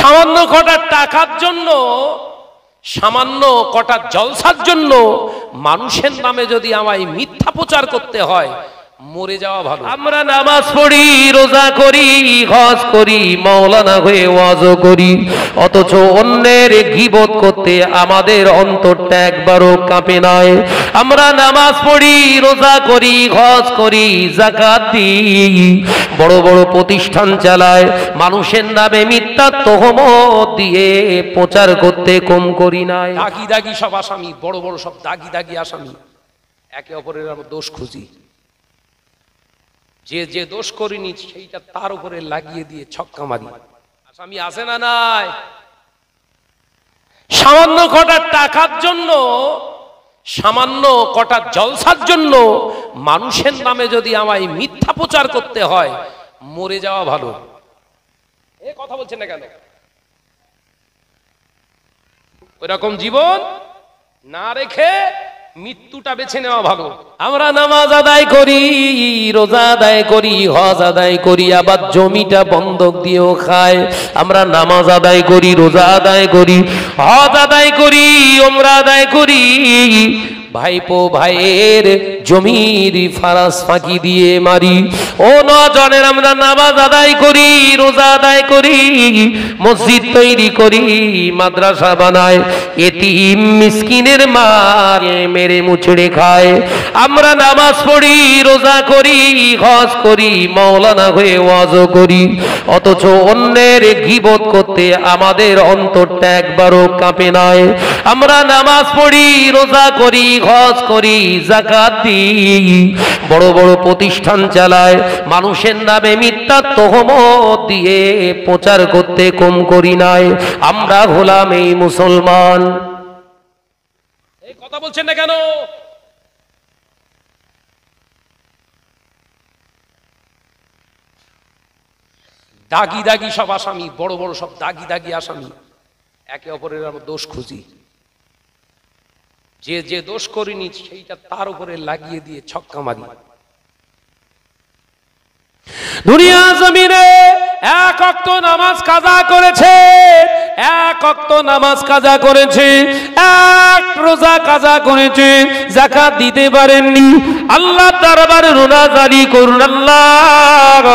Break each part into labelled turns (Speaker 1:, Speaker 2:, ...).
Speaker 1: সামান্য কটা টাকার জন্য, সামান্য কটা জলসার জন্য মানুষের নামে যদি আমায় মিথ্যা প্রচার করতে হয়, মরে যাওয়া ভালো।
Speaker 2: আমরা নামাজ পড়ি, রোজা করি, হজ করি, মাওলানা হয়ে ওয়াজও করি, অথচ অন্যের গীবত করতে আমাদের অন্তরটা একবারও কাঁপে নাই। আমরা নামাজ পড়ি, রোজা করি, হজ করি, যাকাত দিই, বড় বড় প্রতিষ্ঠান চালায়, মানুষের নামে মিথ্যা তহমত দিয়ে প্রচার করতে কম করি নাই।
Speaker 1: দাগি দাগি সব আসামি, বড় বড় সব দাগি দাগি আসামি, একে অপরের আমরা দোষ খুঁজি, যে যে দোষ করিনি সেইটা তার উপরে লাগিয়ে দিয়ে ছক্কা মারি। আসামি আছে না নাই? সামান্য কটা টাকার জন্য, সামান্য কটা জলসার জন্য মানুষের নামে যদি আমায় মিথ্যা প্রচার করতে হয়, মরে যাওয়া ভালো। এ কথা বলছেন না কেন? ওইরকম জীবন না রেখে মৃত্যুটা বেছে নেওয়া ভালো।
Speaker 2: আমরা নামাজ আদায় করি, রোজা আদায় করি, হজ আদায় করি, আবার জমিটা বন্ধক দিয়েও খায়। আমরা নামাজ আদায় করি, রোজা আদায় করি, হজ আদায় করি, ওমরা আদায় করি, ভাইপো ভাইয়ের জমির ফারাস ফাঁকি দিয়ে মারি। ও নজনের আমরা নামাজ আদায় করি, রোজা আদায় করি, মসজিদ তৈরি করি, মাদ্রাসা বানায়, এতিম মিসকিনের মারে মেরে মুচড়ে খায়। আমরা নামাজ পড়ি, রোজা করি, হজ করি, মাওলানা হয়ে ওয়াজও করি, অথচ অন্যের গীবত করতে আমাদের অন্তরটা একবারও কাঁপে নাই। আমরা নামাজ পড়ি, রোজা করি, হজ করি, যাকাত দিই, বড় বড় প্রতিষ্ঠান চালায়, মানুষের নামে মিথ্যা তহমত দিয়ে প্রচার করতে কম করি নাই। আমরা হলাম এই মুসলমান।
Speaker 1: এই কথা বলছেন না কেন? দাগি দাগি সব আসামি, বড় বড় সব দাগি দাগি আসামি, একে অপরের আমরা দোষ খুঁজি, যে যে দোষ করিনি সেইটা তার উপরে লাগিয়ে দিয়ে ছক্কা মারি। দুনিয়া জমিনে এক ওয়াক্ত নামাজ কাজা করেছে, এক ওয়াক্ত নামাজ কাজা করেছে, এক রোজা কাজা করেছে, যাকাত দিতে পারেননি। আল্লাহ দরবারে রোনাজারি করুন, আল্লাহ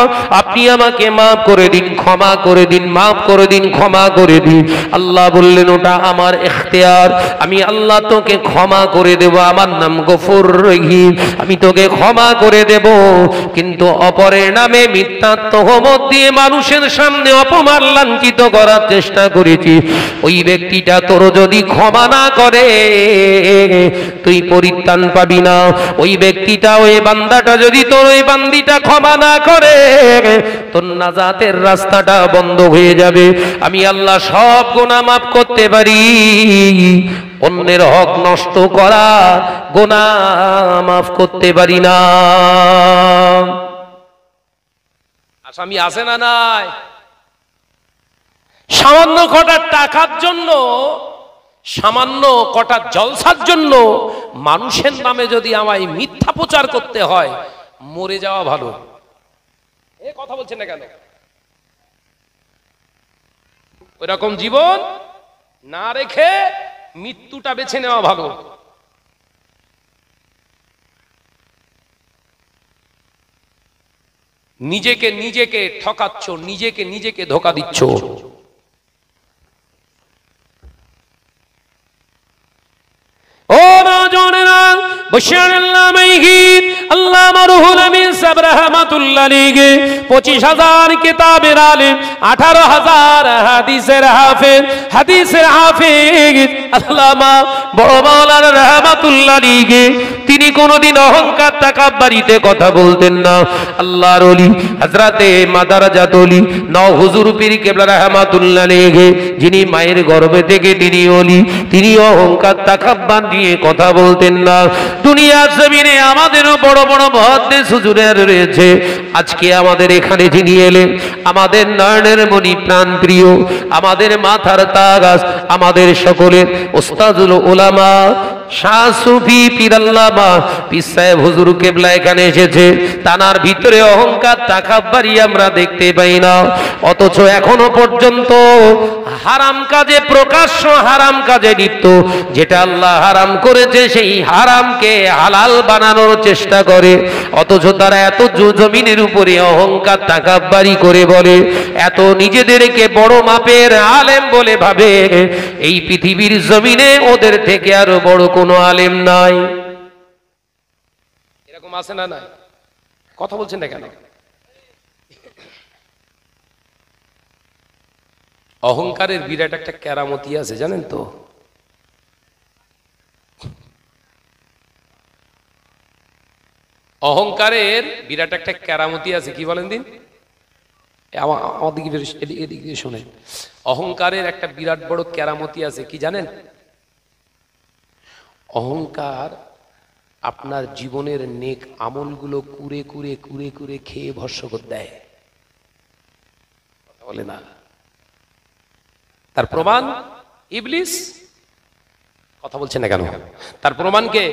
Speaker 1: আপনি আমাকে মাফ করে দিন, ক্ষমা করে দিন, মাফ করে দিন, ক্ষমা করে দিন। আল্লাহ বললেন ওটা আমার ইখতিয়ার, আমি আল্লাহ তোকে ক্ষমা করে দেব, আমার নাম গফুর রহিম, আমি তোকে ক্ষমা করে দেব। কিন্তু অপরের নামে মিথ্যা তহমত দিয়ে মানুষের সামনে অপমান লাঞ্ছিত করার চেষ্টা করেছি, ওই ব্যক্তিটা তোর যদি ক্ষমা না করে তুই পরিত্রাণ পাবি না। ওই ব্যক্তিটা, ওই বান্দাটা যদি তোর ওই বান্দিটা ক্ষমা না করে, তোর নাজাতের রাস্তাটা বন্ধ হয়ে যাবে। আমি আল্লাহ সব গুনাহ মাফ করতে পারি, অন্যের হক নষ্ট করা গুনাহ মাফ করতে পারি না। আসামি আছে না নাই? সামান্য কটা টাকার জন্য, সামান্য কটা জলসার জন্য মানুষের নামে যদি আমায় মিথ্যা প্রচার করতে হয়, মরে যাওয়া ভালো। এ কথা বলছেন না কেন? ওইরকম জীবন না রেখে মৃত্যুটা বেছে নেওয়া ভালো। নিজেকে নিজেকে ঠকাচ্ছ, নিজেকে নিজেকে ধোঁকা দিচ্ছ। ও নওজওয়ানেরা, বশিরুল্লাহ মাইহি আল্লামা রুহুল আমিন সাহেব রাহমাতুল্লাহ আলাইহি 25,000 কিতাবের আলেম, 18,000 হাদিসের হাফেজ, আল্লামা বড় মাওলানা রাহমাতুল্লাহ আলাইহি তিনি কোনদিন অহংকার তাকাব্বুরিতে কথা বলতেন না। আল্লাহর ওলি হযরতে মাদারাজাত ওলি নও হুজুর পীর কেবলা রাহমাতুল্লাহ আলাইহি, যিনি মায়ের গর্ভে থেকে তিনি ওলি, তিনি অহংকার তাকাব্বুর নিয়ে কথা বলতেন না। দুনিয়ার জমিনে আমাদেরও বড় বড় মুহাদ্দিস হুজুরের রয়েছে। আজকে আমাদের এখানে যিনি এলেন, আমাদের নয়নের মণি, প্রাণ প্রিয়, আমাদের মাথার তাজ, আমাদের সকলের উস্তাদুল উলামা
Speaker 2: শাহ সুফি পীর আল্লামা পীর সাহেব হুজুর কেবলা এখানে এসেছে, তানার ভিতরে অহংকার তাকাব্বুরি আমরা দেখতে পাই না। অথচ এখনো পর্যন্ত হারাম কাজে, প্রকাশ্য হারাম কাজে লিপ্ত, যেটা আল্লাহ হারাম করেছে সেই হারামকে হালাল বানানোর চেষ্টা করে। অথচ তারা এত জমিনের উপরে অহংকার তাকাব্বুরি করে বলে, এত নিজেদেরকে বড় মাপের আলেম বলে ভাবে, এই পৃথিবীর জমিনে ওদের থেকে আরো বড় কোনো আলেম নাই।
Speaker 1: এরকম আছে না? নাই? কথা বলছেন না কেন? অহংকারের বিরাট একটা কেরামতি আছে, জানেন তো? অহংকারের বিরাট একটা কেরামতি আছে, কি বলেন দিন? এদিকে শুনে, অহংকারের একটা বিরাট বড় কেরামতি আছে, কি জানেন? অহংকার আপনার জীবনের নেক আমলগুলো কুরে কুরে কুরে কুরে খেয়ে ভস্ম করে দেয়। বলে না? তার প্রমাণ ইবলিস। কথা বলছেন না কেন? তার প্রমাণ কে?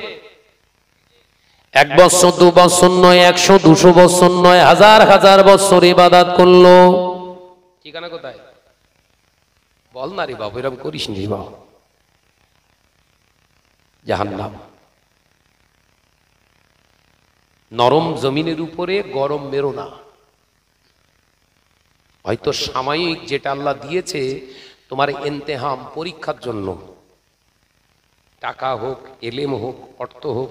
Speaker 2: 1 বছর 2 বছর নয়, 100 200 বছর নয়, হাজার হাজার বছর ইবাদত করলো।
Speaker 1: ঠিকানা কোথায়? বল না রে বাবু, এরকম করিস নি বাবু, জাহান্নাম। নরম জমিনের উপরে গরম মেরো না। হয়তো সাময়িক যেটা আল্লাহ দিয়েছে তোমার ইন্তেহাম, পরীক্ষার জন্য, টাকা হোক, এলেম হোক, অর্থ হোক,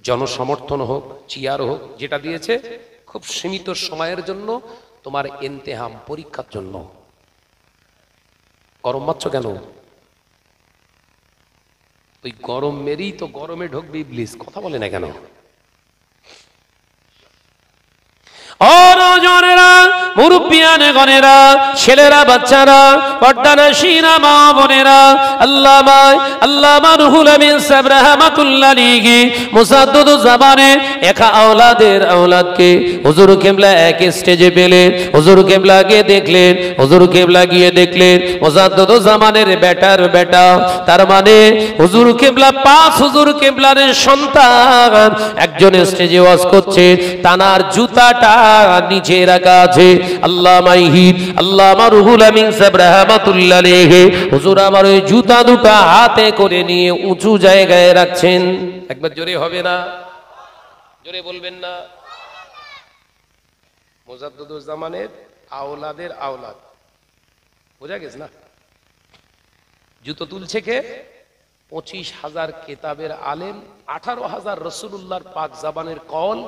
Speaker 1: জনসমর্থন হোক, চেয়ার হোক, যেটা দিয়েছে খুব সীমিত সময়ের জন্য, তোমার ইন্তেহাম, পরীক্ষার জন্য। গরম মারছ কেন? ওই গরম মেরেই তো গরমে ঢুকবে ইবলিস। কথা বলে না কেন? মুরব্বিয়ানে গনেরা, ছেলেরা, বাচ্চারা, পর্দানশীনা মা বোনেরা, আল্লামা রুহুল আমিন সাহেব রাহমাতুল্লাহ আলাইহি মুসাদ্দুদুজ জামানে একা আওলাদের আওলাদকে হুজুর কিবলা এক স্টেজে পেলেন, হুজুর কিবলাকে দেখলেন, হুজুর কিবলা গিয়ে দেখলেন মুসাদ্দুদুজ জামানের বেটার বেটা, তার মানে হুজুর কিবলা 5 হুজুর কিবলার সন্তান একজন স্টেজে ওয়াজ করছে, তানার জুতাটা নিচে রাখা আছে। আল্লামা রুহুল আমিন সাহেব রাহমাতুল্লাহ আলাইহি হুজুর আমার ওই জুতা দুটো হাতে করে নিয়ে উঁচু জায়গায় রাখছেন। একবার জোরে হবে না? জোরে বলবেন না? মুজাদ্দিদুজ জামানের আওলাদের আওলাদ, বোঝা গেছে না? জুতো তুলছে কে? 25,000 কেতাবের আলেম, 18,000 রাসূলুল্লাহর পাক জাবানের কল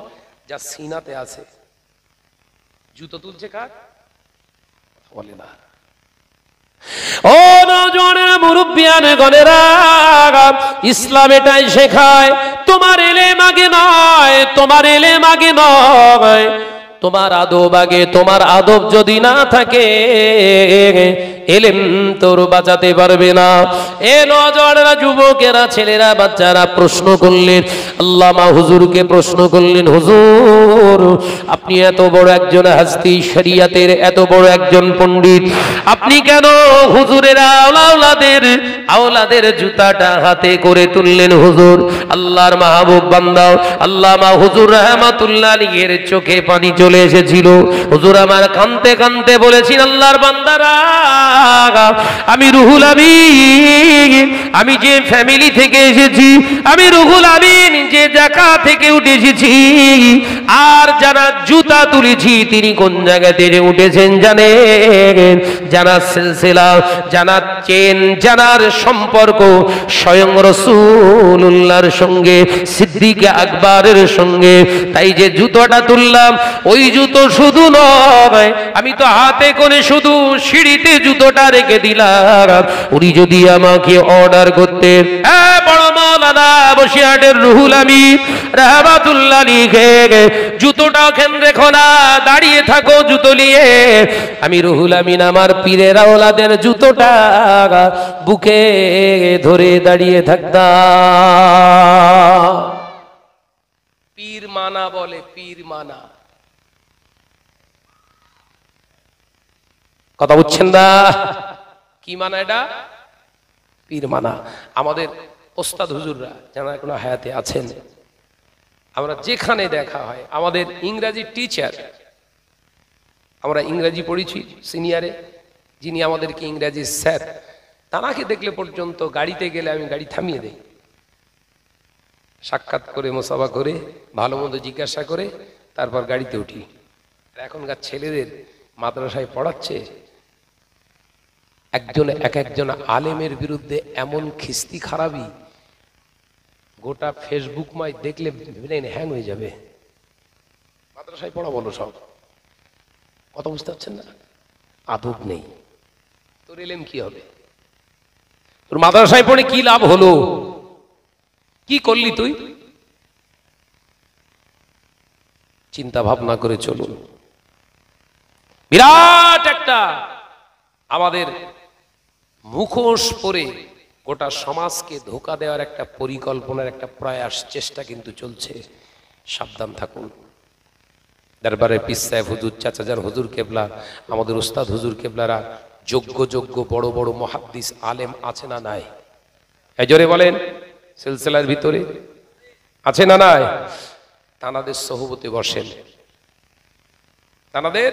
Speaker 1: যা সিনাতে আছে। জুতো তুলছে কার? বলে না। ও নওজওয়ানেরা, মুরব্বিয়ানে গনেরা, ইসলাম এটাই শেখায়, তোমার এলেম আগে নয়, তোমার এলেম আগে নয়, তোমার আদব আগে। তোমার আদব যদি না থাকে এলেম তোর বাঁচাতে পারবে না। এ নওজওয়ানেরা, যুবকেরা, ছেলেরা, বাচ্চারা প্রশ্ন করলেন, আল্লামা হুজুরকে প্রশ্ন করলেন, হুজুর আপনি এত বড় একজন হাস্তি, শরিয়াতের এত বড় একজন পণ্ডিত, আপনি কেন হুজুরের আওলাদের জুতাটা হাতে করে তুললেন? হুজুর আল্লাহর মাহবুব বান্দা আল্লামা হুজুর রাহমাতুল্লাহ আলাইহির চোখে পানি চলে এসেছিল। হুজুর আমার কাঁদতে কাঁদতে বলেছেন, আল্লাহর বান্দারা, আমি রুহুল আমিন, আমি যে ফ্যামিলি থেকে এসেছি, আমি রুহুল আমিন যে জায়গা থেকে উঠে এসেছি, আর যারা জুতা তুলেছি তিনি কোন জায়গা থেকে উঠেছেন জানেন? জানার সিলসিলা, জানার চেন, জানার সম্পর্ক স্বয়ং রাসূলুল্লাহর সঙ্গে, সিদ্দিক আকবরের সঙ্গে। তাই যে জুতোটা তুললাম, ওই জুতো শুধু নয়, আমি তো হাতে করে শুধু সিঁড়িতে জুতোটা রেখে দিলাম। উনি যদি আমাকে অর্ডার করতেন, বড় মাওলানা বসিরহাটের রুহুল আমিন রাহমাতুল্লাহ আলাইহি, জুতোটা ওখান রেখো না, দাঁড়িয়ে থাকো জুতো নিয়ে, আমি রুহুল আমিন আমার পীরের আওলাদের জুতোটা বুকে ধরে দাঁড়িয়ে থাকতাম। পীর মানা বলে, পীর মানা। কথা বুঝছেন না? কি মানা এটা? পীর মানা। আমাদের
Speaker 2: ওস্তাদ হুজুররা যারা এখনো হায়াতে আছেন, আমরা যেখানে দেখা হয়, আমাদের ইংরাজি টিচার, আমরা ইংরাজি পড়েছি সিনিয়রে, যিনি আমাদেরকে ইংরাজি স্যার, তানাকে দেখলে পর্যন্ত গাড়িতে গেলে আমি গাড়ি থামিয়ে দেই, সাক্ষাৎ করে মোসাফা করে ভালো মন্দ জিজ্ঞাসা করে তারপর গাড়িতে উঠি। এখনকার ছেলেদের মাদ্রাসায় পড়াচ্ছে, একজন আলেমের বিরুদ্ধে এমন খিস্তি খারাপি, গোটা ফেসবুক মাই দেখলে ব্রেন হ্যাং হয়ে যাবে। মাদ্রাসায় পড়া বলো সব, কথা বুঝতে পারছেন না? আদব নেই, তোর এলেম কি হবে? তোর মাদ্রাসায় পড়ে কি লাভ হলো? কি করলি তুই? চিন্তা ভাবনা করে চলুন। বিরাট একটা আমাদের মুখোশ পরে গোটা সমাজকে ধোঁকা দেওয়ার একটা পরিকল্পনার একটা প্রয়াস, চেষ্টা কিন্তু চলছে। সাবধান থাকুন। দরবারে পীর সাহেব হুজুর, চাচাজান হুজুর কেবলা, আমাদের উস্তাদ হুজুর কেবলারা যোগ্য বড় বড় মুহাদ্দিস আলেম আছে না নাই? এই জোরে বলেন, সিলসিলার ভিতরে আছে না নাই? তানাদের সহবতে বসেন, তানাদের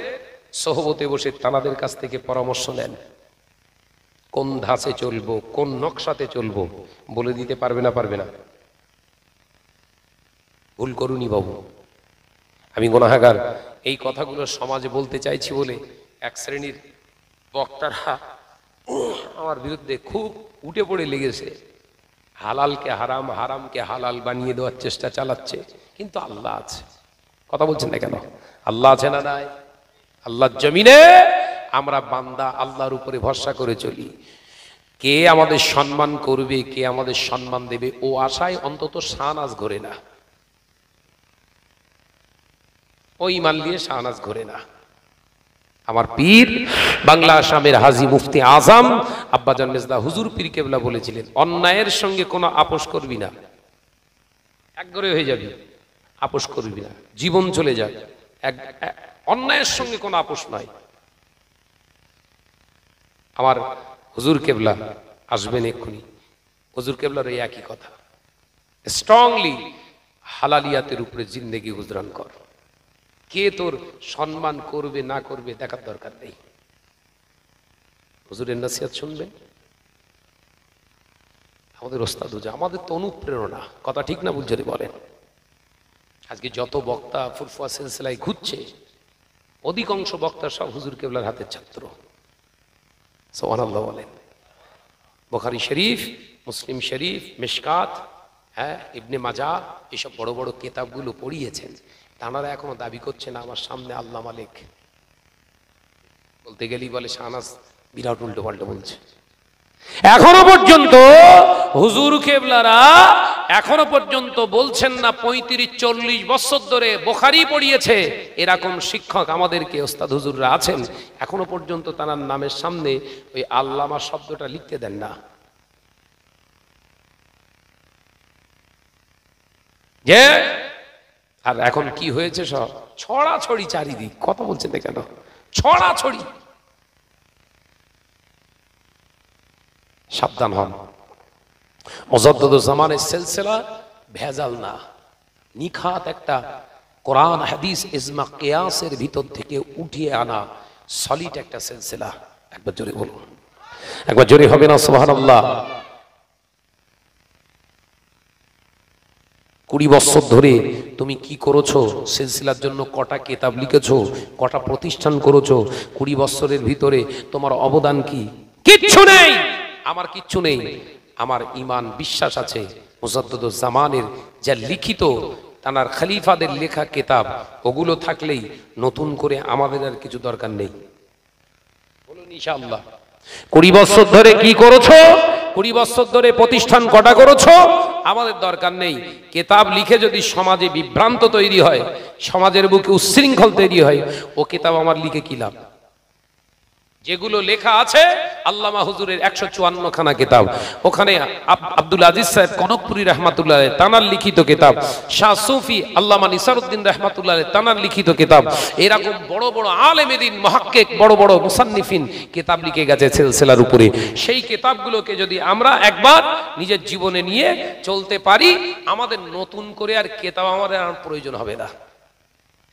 Speaker 2: সহবতে বসে তানাদের কাছ থেকে পরামর্শ নেন। কোন ধাঁচে চলবো, কোন নকশাতে চলবো বলে দিতে পারবে না? পারবে না? ভুল করুনি বাবু। আমি গুনাহগার, এই কথাগুলো সমাজে বলতে চাইছি বলে এক শ্রেণীর বক্তারা আমার বিরুদ্ধে খুব উঠে পড়ে লেগেছে। হালালকে হারাম, হারামকে হালাল বানিয়ে দেওয়ার চেষ্টা চালাচ্ছে। কিন্তু আল্লাহ আছে, কথা বলছেন না কেন? আল্লাহ আছে না নাই? আল্লাহর জমিনে আমরা বান্দা, আল্লাহর উপরে ভরসা করে চলি। কে আমাদের সম্মান করবে, কে আমাদের সম্মান দেবে, ও আশায় অন্তত শাহনাজ ঘোরে না, ওই ইমান দিয়ে শাহনাজ ঘোরে না। আমার পীর বাংলা আসামের হাজী মুফতি আজম আব্বাজান মেজদা হুজুর পীর কেবলা বলেছিলেন, অন্যায়ের সঙ্গে কোনো আপোষ করবি না, একঘরে হয়ে যাবি, আপোষ করবি না, জীবন চলে যাবে। অন্যায়ের সঙ্গে কোনো আপোষ নয়। আমার হুজুর কেবলা আসবেন এক্ষুনি, হুজুর কেবলার এই একই কথা, স্ট্রংলি হালালিয়াতের উপরে জিন্দেগি গুজরান কর। কে তোর সম্মান করবে না করবে দেখার দরকার নেই। হুজুরের নসিহত শুনবেন। আমাদের ওস্তাদ হুজুর আমাদের তো অনুপ্রেরণা, কথা ঠিক না বুঝতে বলেন? আজকে যত বক্তা ফুরফুয়া সিলসিলায় ঘুরছে, অধিকাংশ বক্তা সব হুজুর কেবলার হাতের ছাত্র। সুবহানাল্লাহ বলেন। বুখারী শরীফ, মুসলিম শরীফ, মিশকাত, হ্যাঁ, ইবনে মাজাহ, এসব বড় বড় কিতাবগুলো পড়িয়েছেন। তাঁরা এখনো দাবি করছে না আমার সামনে আল্লাহ মালিক। বলতে গেলেই বলে শাহনাজ বিরাট উল্টো পাল্টো বলছে। এখনো পর্যন্ত হুজুর কেবলারা এখনো পর্যন্ত বলছেন না 35-40 বছর ধরে বুখারী পড়িয়েছে, এরকম শিক্ষক আমাদেরকে ওস্তাদ হুজুররা আছেন, এখনো পর্যন্ত তার নামের সামনে ওই আল্লামা শব্দটা লিখতে দেন না। যে আর এখন কি হয়েছে, সব ছড়াছড়ি চারিদিক, কথা বলছেন না কেন? ছড়াছড়ি। সাবধান হন। মুজাদ্দিদুজ জামানের সিলসিলা ভেজাল না, নিখাত একটা কোরআন হাদিস ইজমা কিয়াসের ভিতর থেকে উঠিয়ে আনা সলিড একটা সিলসিলা। একবার জোরে বলুন, একবার জোরে হবে না সুবহানাল্লাহ। 20 বছর ধরে তুমি কি করেছো? সিলসিলার জন্য কটা কিতাব লিখেছো, কটা প্রতিষ্ঠান করেছো? 20 বছরের ভিতরে তোমার অবদান কি? কিচ্ছু নেই। আমার কিচ্ছু নেই। আমার ঈমান, বিশ্বাস আছে মুজাদ্দিদুজ জামানের যা লিখিত, তানার খলিফাদের লেখা কিতাব, ওগুলো থাকলেই নতুন করে আমাদের আর কিছু দরকার নেই। বলুন ইনশাআল্লাহ। 20 বছর ধরে কি করেছো? 20 বছর ধরে প্রতিষ্ঠান কটা করেছো? আমাদের দরকার নেই। কিতাব লিখে যদি সমাজে বিভ্রান্ত তৈরি হয়, সমাজের বুকে উচ্ছৃঙ্খল তৈরি হয়, ও কিতাব আমার লিখে কি লাভ? যেগুলো লেখা আছে
Speaker 1: আল্লামা হুজুরের 154 খানা কিতাব, ওখানে আব্দুল আজিজ সাহেব কনকপুরী রহমাতুল্লাহ আলাইহি তানার লিখিত কিতাব, শাহ সুফি আল্লামা নিসারউদ্দিন রহমাতুল্লাহ আলাইহি তানার লিখিত কিতাব, এরকম বড় বড় আলেমে দ্বীন মুহাক্কিক বড় বড় মুসান্নিফিন কিতাব লিখে গেছে সিলসিলার উপরে। সেই কিতাবগুলোকে যদি আমরা একবার নিজের জীবনে নিয়ে চলতে পারি, আমাদের নতুন করে আর কিতাব আমাদের আর প্রয়োজন হবে না।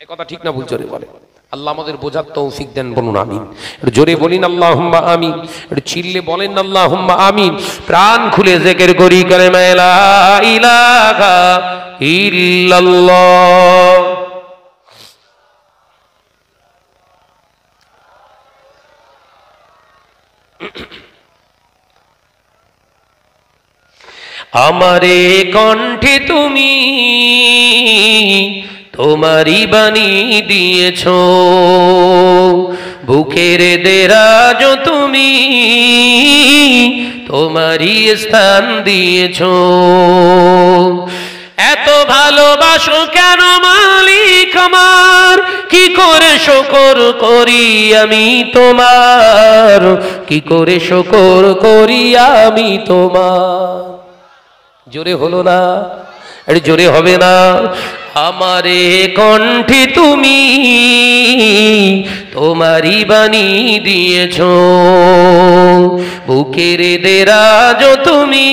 Speaker 1: এই কথা ঠিক না ভুল? জোরে বলে আল্লাহ আমাদের বোঝার তৌফিক দেন, বলুন আমিন। একটু জোরে বলিন আল্লাহুম্মা আমিন, একটু চিল্লে বলেন আল্লাহুম্মা আমিন। প্রাণ খুলে জিকির করি কালেমা লা ইলাহা ইল্লাল্লাহ। আমারে কণ্ঠে তুমি তোমারই বাণী দিয়েছ, বুকের দেরাজ তুমি তোমারই স্থান দিয়েছ। এত ভালোবাসো কেন মালিক আমার, কি করে শুকর করি আমি তোমার, কি করে শুকর করি আমি তোমার। জোরে হলো না? এটা জোরে হবে না? আমারে কণ্ঠে তুমি তোমারই বাণী দিয়েছ, বুকের দেরাজ তুমি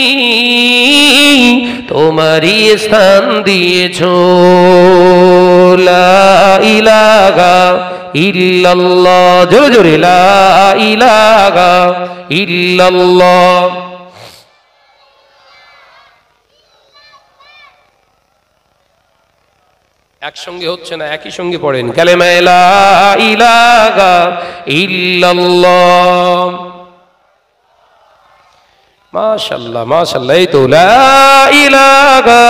Speaker 1: তোমারই স্থান দিয়েছ। লা ইলাহা ইল্লাল্লাহ, জোরে জোরে লা ইলাহা ইল্লাল্লাহ। একসঙ্গে হচ্ছে না, একই সঙ্গে পড়েন কালেমা লা ইলাহা ইল্লাল্লাহ। মাশাআল্লাহ মাশাআল্লাহ, এই তো লা ইলাহা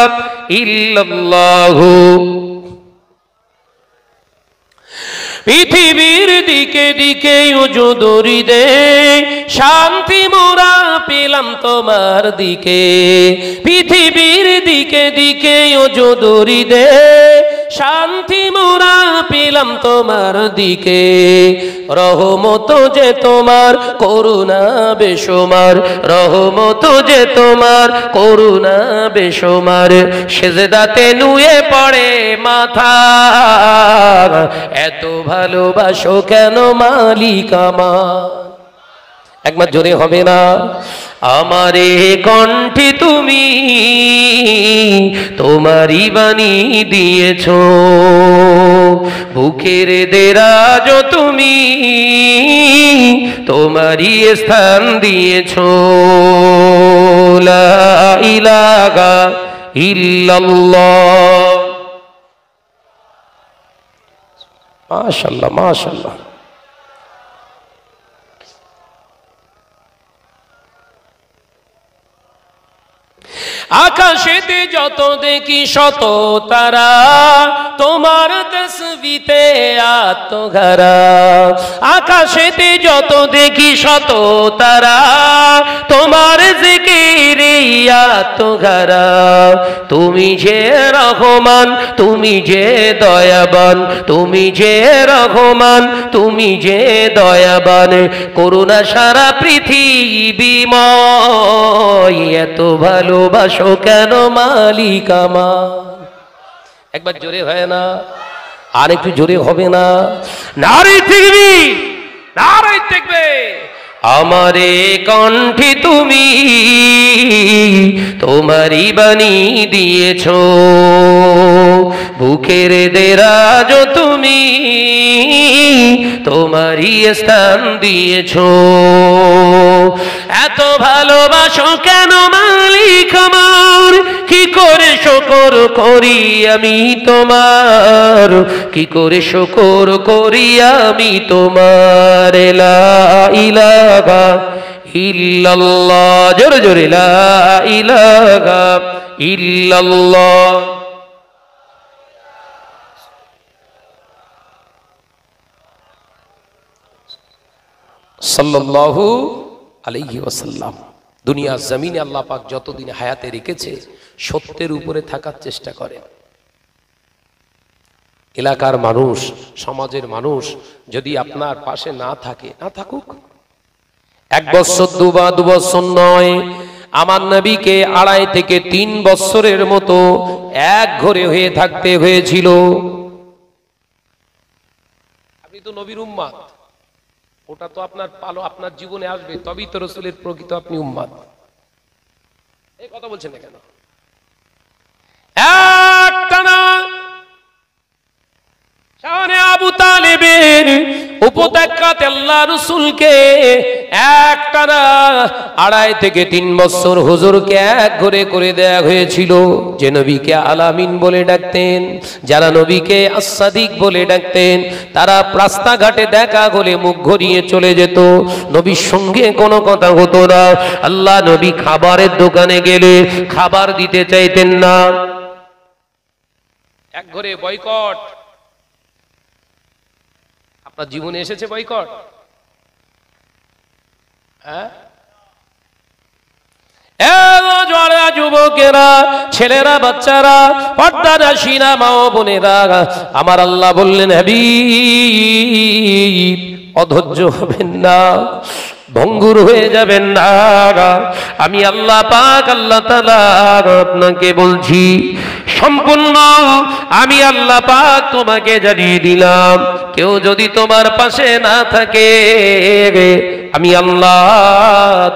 Speaker 1: ইল্লাল্লাহ। পৃথিবীর দিকে দিকে উজুদরি দে, শান্তি মোরা পেলাম তোমার দিকে। পৃথিবীর দিকে দিকে উজুদরি দে, শান্তি মোরা পেলাম তোমার দিকে। রহমত যে তোমার, করুণা বেশুমার, রহমত যে তোমার, করুণা বেশুমার। সেজদাতে নুয়ে পড়ে মাথা, এত ভালোবাসো কেন মালিক আমার। একবার জোরে হবে না? আমারে কণ্ঠে তুমি তোমারই বাণী দিয়েছ, বুকের দেরাজ তুমি তোমারই স্থান দিয়েছ। লা ইলাহা ইল্লাল্লাহ। মাশাআল্লাহ মাশাআল্লাহ। আকাশেতে যত দেখি শত তারা, তোমার তসবিতে আত্মঘারা। আকাশেতে যত দেখি শত তারা, তোমার জিকিরে আত্মঘারা। তুমি যে রহমান, তুমি যে দয়াবান, তুমি যে রহমান, তুমি যে দয়াবান। করুণা সারা পৃথিবীময়, এত ভালোবাসো কেন মালিক আমার। একবার জোরে হয় না? আর একটু জোরে হবে না? নারে তাকবীর, নারে তাকবীর। আমারে কণ্ঠে তুমি তোমারই বাণী দিয়েছ, বুকের দেরাজ তুমি তোমারই স্থান দিয়েছ। এত ভালোবাসো কেন মালিক আমার, কি করে শুকর করি আমি তোমার, কি করে শুকর করি আমি তোমার। লা ইলাহা ইল্লাল্লাহ, জোরে জোরে লা ইলাহা ইল্লাল্লাহ। সাল্লাল্লাহু আলাইহি ওয়াসাল্লাম। দুনিয়া জমিনে আল্লাহ পাক যতদিন হায়াতে রেখেছে, সত্যের উপরে থাকার চেষ্টা করেন। এলাকার মানুষ, সমাজের মানুষ যদি আপনার পাশে না থাকে, না থাকুক,
Speaker 2: 1 বছর 2 বছর নয়, আমার নবীকে 2.5 থেকে 3 বছরের মতো এক ঘরে হয়ে থাকতে হয়েছিল। আপনি তো নবীর উম্মত, ওটা তো আপনার পালো আপনার জীবনে আসবে, তবেই তো রাসূলের প্রকৃত আপনি উম্মত। এই কথা বলছেন না কেন? একটানা শানে আবু তালেবের উপত্যকাতে আল্লাহ রাসূলকে একটানা 2.5 থেকে 3 বছর হুজুরকে এক ঘরে করে দেয়া হয়েছিল। যে নবীকে আলামিন বলে ডাকতেন, যারা নবীকে আস-সাদিক বলে ডাকতেন, তারা রাস্তাঘাটে দেখা হলে মুখ ঘুরিয়ে চলে যেত, নবীর সঙ্গে কোনো কথা হতো না। আল্লাহ নবী খাবারের দোকানে গেলে খাবার দিতে চাইতেন না। এক ঘরে বয়কট। আপনার জীবনে এসেছে বয়কট? হ্যাঁ, যুবকেরা, ছেলেরা, বাচ্চারা, পর্দাদাসীরা, মা ও বোনেরা, আমার আল্লাহ বললেন, হাবিব অধৈর্য হবেন না, ভঙ্গুর হয়ে যাবেন না। আমি আল্লাহ পাক আল্লাহ তাআলা আপনাকে বলছি, সম্পূর্ণ আমি আল্লাহ পাক তোমাকে জানিয়ে দিলাম, কেউ যদি তোমার পাশে না থাকে, আমি আল্লাহ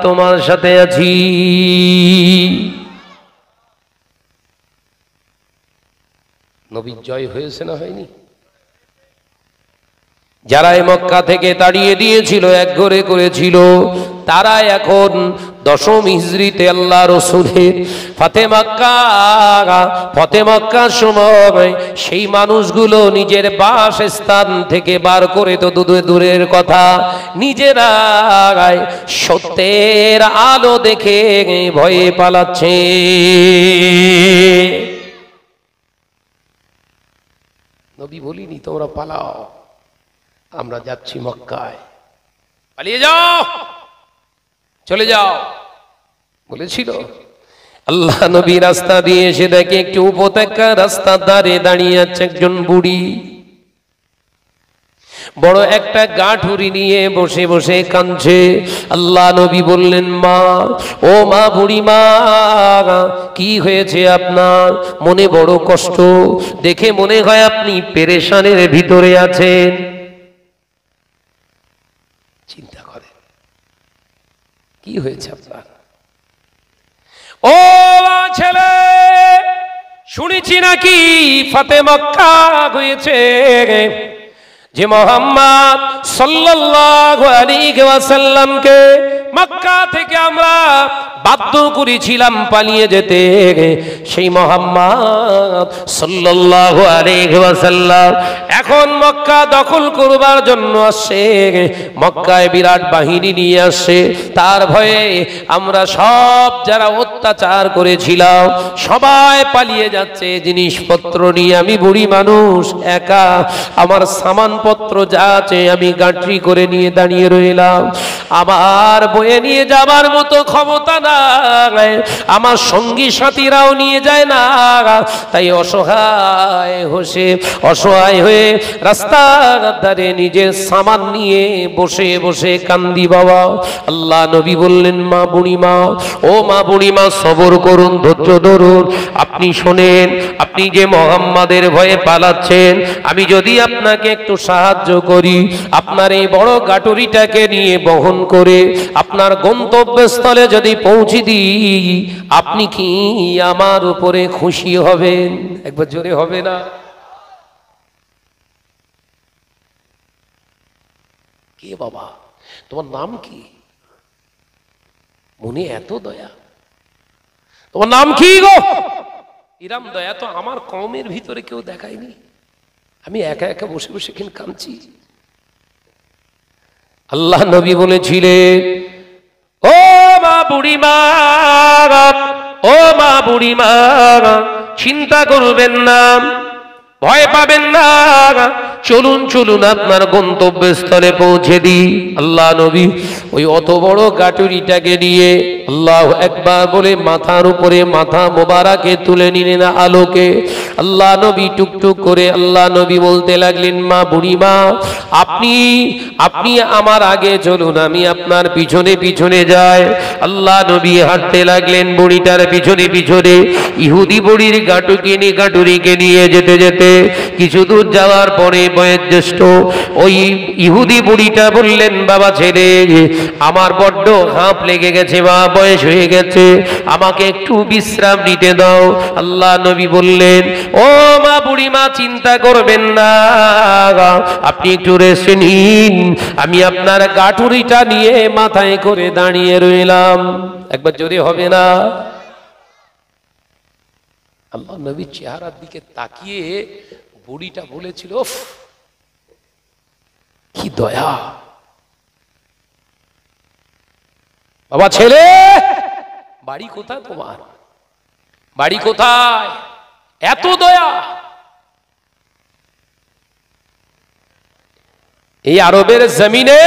Speaker 2: তোমার সাথে আছি। নবীর জয় হয়েছে না হয়নি? যারা মক্কা থেকে তাড়িয়ে দিয়েছিল, এক ঘরে করেছিল, তারা এখন 10ম হিজরিতে আল্লাহ রাসূলের ফতে মক্কার সময় সেই মানুষগুলো নিজের বাসস্থান থেকে বার করে তো দূরের কথা, নিজেরা সত্যের আলো দেখে ভয়ে পালাচ্ছে। নবী বলিনি তোমরা পালাও, আমরা যাচ্ছি মক্কায়, পালিয়ে যাও, চলে যাও বলেছিল? আল্লাহ নবী রাস্তা দিয়ে এসে দেখে একটি উপত্যকা, রাস্তার ধারে দাঁড়িয়ে আছে একজন বুড়ি, বড় একটা গাঁঠুরি নিয়ে বসে বসে কাঁদছে। আল্লাহ নবী বললেন, মা, ও মা, বুড়ি মা, কি হয়েছে আপনার? মনে বড় কষ্ট, দেখে মনে হয় আপনি পেরেশানের ভিতরে আছেন। চিন্তা করেন কি হয়েছে আপনার? ও ছেলে, শুনেছি নাকি ফতে মক্কা হয়েছে, যে মুহাম্মদ সাল্লাল্লাহু আলাইহি ওয়াসাল্লামকে মক্কা থেকে আমরা বাধ্য করেছিলাম পালিয়ে যেতে। সেই মুহাম্মদ সাল্লাল্লাহু আলাইহি ওয়াসাল্লাম এখন মক্কা দখল করবার জন্য আসছে, মক্কায় বিরাট বাহিনী নিয়ে আসছে। তার ভয়ে আমরা সব যারা অত্যাচার করেছিলাম সবাই পালিয়ে যাচ্ছে জিনিসপত্র নিয়ে। আমি বুড়ি মানুষ, একা, আমার সামানপত্র যা আছে আমি গাঁটরি করে নিয়ে দাঁড়িয়ে রইলাম। আমার বয়ে নিয়ে যাবার মতো ক্ষমতা নাই, আমার সঙ্গী সাথীরাও নিয়ে যায় না, তাই অসহায় হয়ে রাস্তার ধারে নিজের সামান নিয়ে বসে বসে কান্দি বাবা। আল্লাহ নবী বললেন, মা বুড়িমা, ও মা বুড়িমা, সবর করুন, ধৈর্য ধরুন। আপনি শোনেন, আপনি যে মুহাম্মাদের ভয়ে পালাচ্ছেন, আমি যদি আপনাকে একটু সাহায্য করি, আপনার এই বড় গাটুরিটাকে নিয়ে বহন করে আপনার গন্তব্যস্থলে যদি পৌঁছে দিই, আপনি কি আমার উপরে খুশি হবেন? একবার জোরে হবে না? কে বাবা, তোমার নাম কি? মনে এত দয়া, তোমার নাম কি গো? এরম দয়া তো আমার কওমের ভিতরে কেউ দেখায়নি। আমি একা একা বসে বসে কিন্তু কাঁদছি। আল্লাহ নবী বলেছিলেন, ও মা বুড়িমা, ও মা বুড়িমা, চিন্তা করবেন না, ভয় পাবেন না, চলুন চলুন আপনার গন্তব্যস্থলে পৌঁছে দিই। আল্লাহ নবী ওই অত বড় গাটুরিটাকে নিয়ে আল্লাহু আকবার বলে মাথার উপরে মাথা মোবারকে তুলে নিলেন আলোকে। আল্লাহ নবী টুকটুক করে আল্লাহ নবী বলতে লাগলেন, মা বুড়িমা আপনি আমার আগে চলুন, আমি আপনার পিছনে পিছনে যাই। আল্লাহ নবী হাঁটতে লাগলেন বুড়িটার পিছনে পিছনে। ইহুদি বুড়ির গাটুরিকে নিয়ে যেতে যেতে কিছু দূর যাওয়ার পরে বয়োজ্যেষ্ঠ ওই ইহুদি বুড়িটা বললেন, বাবা ছেলে আমার বড্ড হাঁপ লেগে গেছে, বা বয়স হয়ে গেছে, আমাকে একটু বিশ্রাম নিতে দাও। আল্লাহ নবী বললেন, ও মা বুড়িমা চিন্তা করবেন না, আপনি একটু রেস্ট নিন, আমি আপনার গাটুরিটা নিয়ে মাথায় করে দাঁড়িয়ে রইলাম। একবার জোরে হবে না? আল্লাহ নবীর চেহারার দিকে তাকিয়ে বুড়িটা বলেছিল, কি দয়া! বাবা ছেলে, বাড়ি কোথায় তোমার? বাড়ি কোথায়? এত দয়া! এই আরবের জমিনে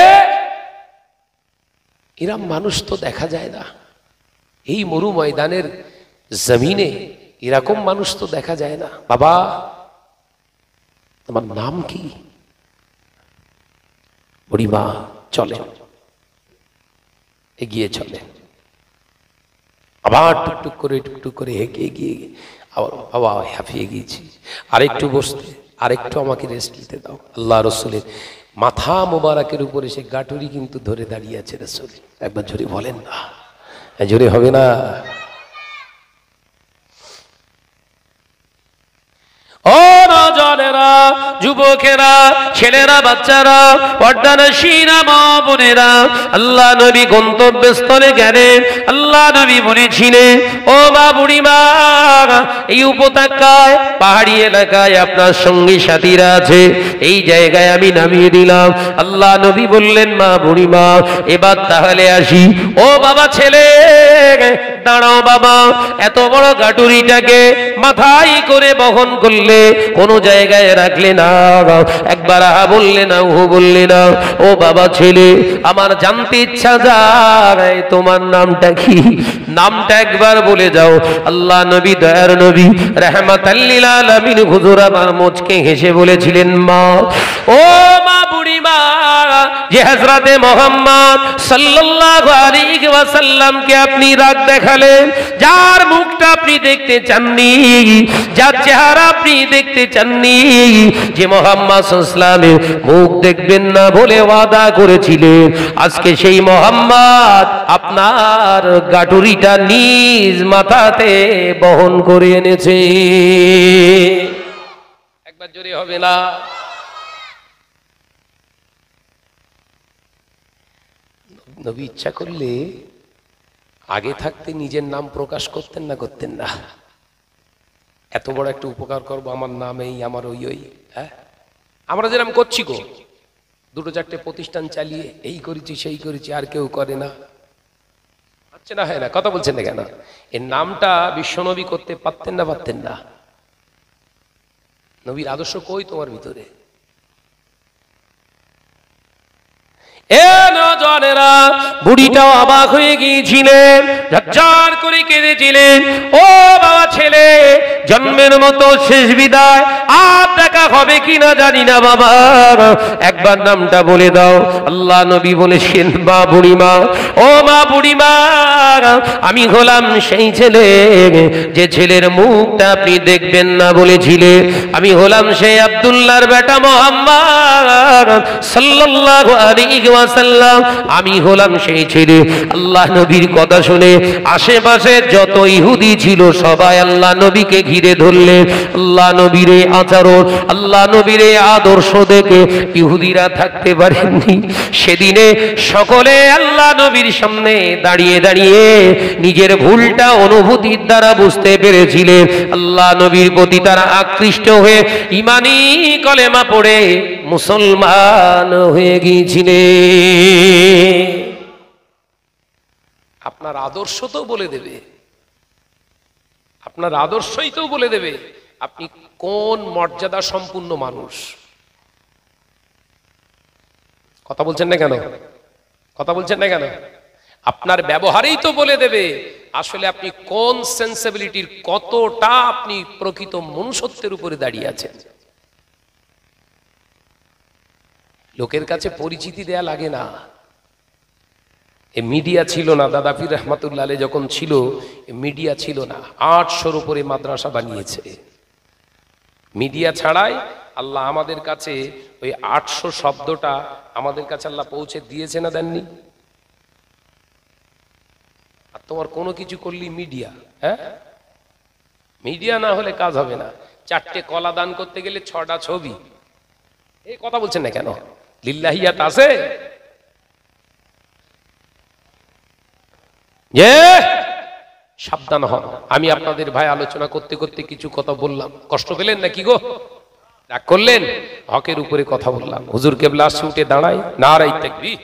Speaker 2: এরম মানুষ তো দেখা যায় না। এই মরু ময়দানের জমিনে এরকম মানুষ তো দেখা যায় না। বাবা তোমার নাম কি? বুড়িমা চলে, এগিয়ে চলে, আবার টুকটুক করে এগিয়ে গিয়ে আবার বাবা হাঁপিয়ে গিয়েছি, আরেকটু বসতে, আরেকটু আমাকে রেস্ট নিতে দাও। আল্লাহ রসুলের মাথা মোবারকের উপরে সে গাটুরি কিন্তু ধরে দাঁড়িয়ে আছে রসুল। একবার জোরে বলেন না, জোরে হবে না? ও নজনেরা, যুবকেরা, ছেলেরা, বাচ্চারা, পর্দানশীরা, মা বোনেরা, আল্লাহ নবী গন্তব্যস্থলে গেলেন। আল্লাহ নবী বলেছিলেন, ও মা বুড়িমা, এই উপত্যকায় পাহাড়ি এলাকায় আপনার সঙ্গী সাথীরা আছে, এই জায়গায় আমি নামিয়ে দিলাম। আল্লাহ নবী বললেন, মা বুড়িমা এবার তাহলে আসি। ও বাবা ছেলে, দাঁড়াও বাবা, এত বড় গাটুরিটাকে মাথায় করে বহন করলে, কোন জায়গায় রাখলে না, একবার আহা বললে না, ও বললে না। ও বাবা ছেলে, আমার জানতে ইচ্ছা যায় তোমার নামটা কি? নামটা একবার বলে যাও। আল্লাহ নবী দয়ার নবী রাহমাতাল লিল আলামিন হুজুর আমার মুচকে হেসে বলেছিলেন, মা, ও মা বুড়িমা, যে হযরতে মুহাম্মদ সাল্লাল্লাহু আলাইহি ওয়াসাল্লামকে আপনি রাগ দেখালেন, যার মুখটা আপনি দেখতে চাননি, যার চেহারা আপনি দেখতে চাননি, যে মুহাম্মদ সাল্লাল্লাহু আলাইহি ওয়াসাল্লামের মুখ দেখবেন না বলে ওয়াদা করেছিলেন, আজকে সেই মুহাম্মদ আপনার গাটুরিটা নিজ মাথাতে বহন করে এনেছে। একবার জোরে হবে না? নবী ইচ্ছা করলে আগে থাকতে নিজের নাম প্রকাশ করতেন না, করতেন না? এত বড় একটা উপকার করবো, আমার নাম এই, আমার ওই ওই, হ্যাঁ আমরা যেরকম করছি গো, দুটো চারটে প্রতিষ্ঠান চালিয়ে এই করেছি সেই করেছি, আর কেউ করে না, হচ্ছে না, হয় না, কথা বলছেন না কেন? এর নামটা বিশ্বনবী করতে পারতেন না, পারতেন না? নবীর আদর্শ কই তোমার ভিতরে? এ নজনেরা, বুড়িটাও অবাক হয়ে গিয়েছিলেন, ঝরঝর করে কেঁদেছিলেন। ও বাবা ছেলে, জন্মের মতো শেষ বিদায়, আর দেখা হবে কিনা জানি না বাবা, একবার নামটা বলে দাও। আল্লাহ নবী বলেছেন, মা বুড়িমা, ও মা বুড়িমা, আমি হলাম সেই ছেলে, যে ছেলের মুখটা আপনি দেখবেন না বলেছিলেন। আমি হলাম সেই আব্দুল্লাহর বেটা মুহাম্মদ সাল্লাল্লাহু আলাইহি ওয়াসাল্লাম, আমি হলাম সেই ছেলে। আল্লাহ নবীর কথা শুনে আশেপাশে যত ইহুদি ছিল সবাই আল্লাহ নবীকে ঘিরে ধরলেন। আল্লাহ নবীর আচরণ, আল্লাহ নবীর আদর্শ দেখে ইহুদিরা থাকতে পারেননি। সেদিনে সকলে আল্লাহ নবীর সামনে দাঁড়িয়ে দাঁড়িয়ে নিজের ভুলটা অনুভূতির দ্বারা বুঝতে পেরেছিলেন। আল্লাহ নবীর প্রতি তারা আকৃষ্ট হয়ে ঈমানি কলেমা পড়ে মুসলমান হয়ে গিয়েছিলেন। আপনার আদর্শ তো বলে দেবে, আপনার আদর্শই তো বলে দেবে আপনি কোন মর্যাদা সম্পূর্ণ মানুষ।
Speaker 1: কথা বলছেন না কেন? কথা বলছেন না কেন? আপনার ব্যবহারেই তো বলে দেবে আসলে আপনি কোন সেন্সিবিলিটির, কতটা আপনি প্রকৃত মনুষ্যত্বের উপরে দাঁড়িয়ে আছেন। লোকের কাছে পরিচিতি দেয়া লাগে না। এ মিডিয়া ছিল না, দাদা পীর রহমাতুল্লাহ আলাইহি যখন ছিল মিডিয়া ছিল না। 800-র উপরে মাদ্রাসা বানিয়েছে। মিডিয়া ছাড়াই আল্লাহ আমাদের কাছে ওই 800 শব্দটা আমাদের কাছে আল্লাহ পৌঁছে দিয়েছে না দেননি? আর তোমার কোনো কিছু করলি মিডিয়া, হ্যাঁ, মিডিয়া না হলে কাজ হবে না। 4টে কলা দান করতে গেলে 6টা ছবি। এই কথা বলছেন না কেন? লিল্লাহিয়াত আছে? সাবধান হন। আমি আপনাদের ভাই আলোচনা করতে করতে কিছু কথা বললাম, কষ্ট পেলেন নাকি গো? রাগ করলেন? হকের উপরে কথা বললাম। হুজুর কেবলা আসছে, উঠে দাঁড়ায়, নারায়ে তাকবীর।